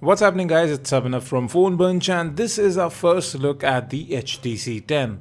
What's happening guys, it's Abhinav from PhoneBunch and this is our first look at the HTC 10.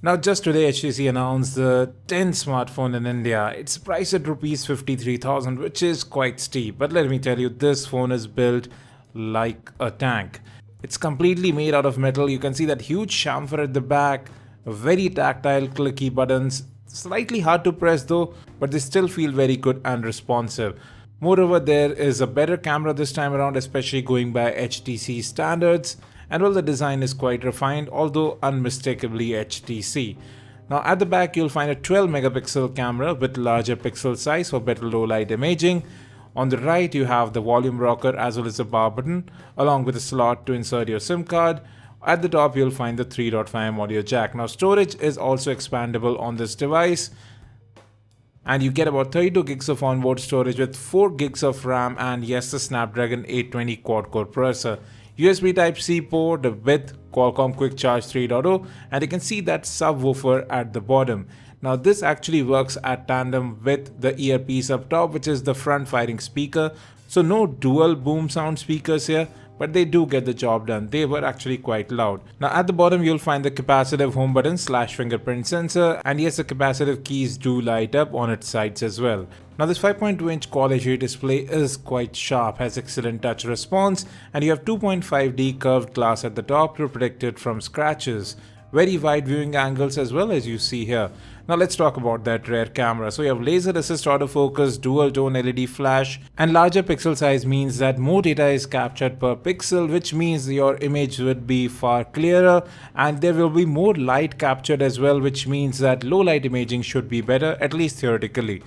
Now just today HTC announced the 10 smartphone in India. It's priced at Rs 53,000 which is quite steep, but let me tell you, this phone is built like a tank. It's completely made out of metal. You can see that huge chamfer at the back, very tactile clicky buttons. Slightly hard to press though, but they still feel very good and responsive. Moreover, there is a better camera this time around, especially going by HTC standards. And well, the design is quite refined, although unmistakably HTC. Now at the back, you'll find a 12 megapixel camera with larger pixel size for better low light imaging. On the right, you have the volume rocker as well as the power button, along with a slot to insert your SIM card. At the top, you'll find the 3.5mm audio jack. Now, storage is also expandable on this device. And you get about 32 gigs of onboard storage with 4 gigs of RAM and yes, the Snapdragon 820 quad-core processor. USB Type-C port with Qualcomm Quick Charge 3.0, and you can see that subwoofer at the bottom. Now this actually works at tandem with the earpiece up top, which is the front-firing speaker. So no dual boom sound speakers here, but they do get the job done. They were actually quite loud. Now at the bottom you'll find the capacitive home button / fingerprint sensor, and yes, the capacitive keys do light up on its sides as well. Now this 5.2-inch Quad HD display is quite sharp, has excellent touch response, and you have 2.5D curved glass at the top to protect it from scratches. Very wide viewing angles as well, as you see here. Now let's talk about that rear camera. So you have laser assist autofocus, dual tone LED flash, and larger pixel size means that more data is captured per pixel, which means your image would be far clearer, and there will be more light captured as well, which means that low light imaging should be better, at least theoretically.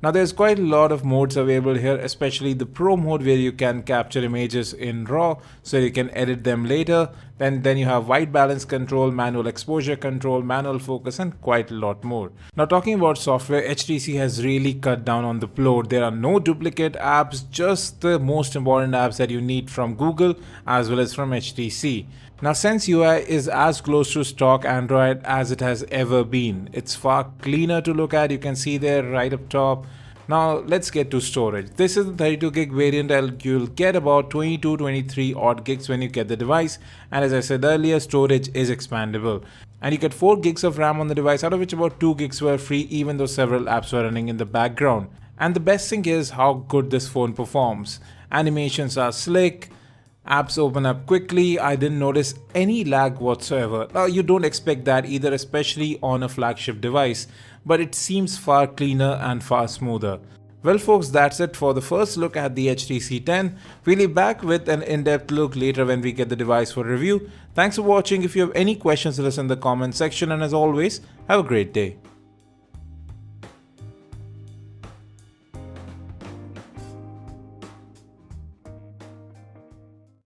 Now there's quite a lot of modes available here, especially the Pro mode where you can capture images in RAW so you can edit them later. Then you have white balance control, manual exposure control, manual focus, and quite a lot more. Now talking about software, HTC has really cut down on the bloat. There are no duplicate apps, just the most important apps that you need from Google as well as from HTC. Now Sense UI is as close to stock Android as it has ever been. It's far cleaner to look at, you can see there right up top. Now let's get to storage. This is the 32 gig variant. You'll get about 22-23 odd gigs when you get the device, and as I said earlier, storage is expandable. And you get 4 gigs of RAM on the device, out of which about 2 gigs were free, even though several apps were running in the background. And the best thing is how good this phone performs. Animations are slick. Apps open up quickly. I didn't notice any lag whatsoever. Now you don't expect that either, especially on a flagship device, but it seems far cleaner and far smoother. Well folks, that's it for the first look at the HTC 10. We'll be back with an in-depth look later when we get the device for review. Thanks for watching. If you have any questions, let us in the comment section, and as always, have a great day.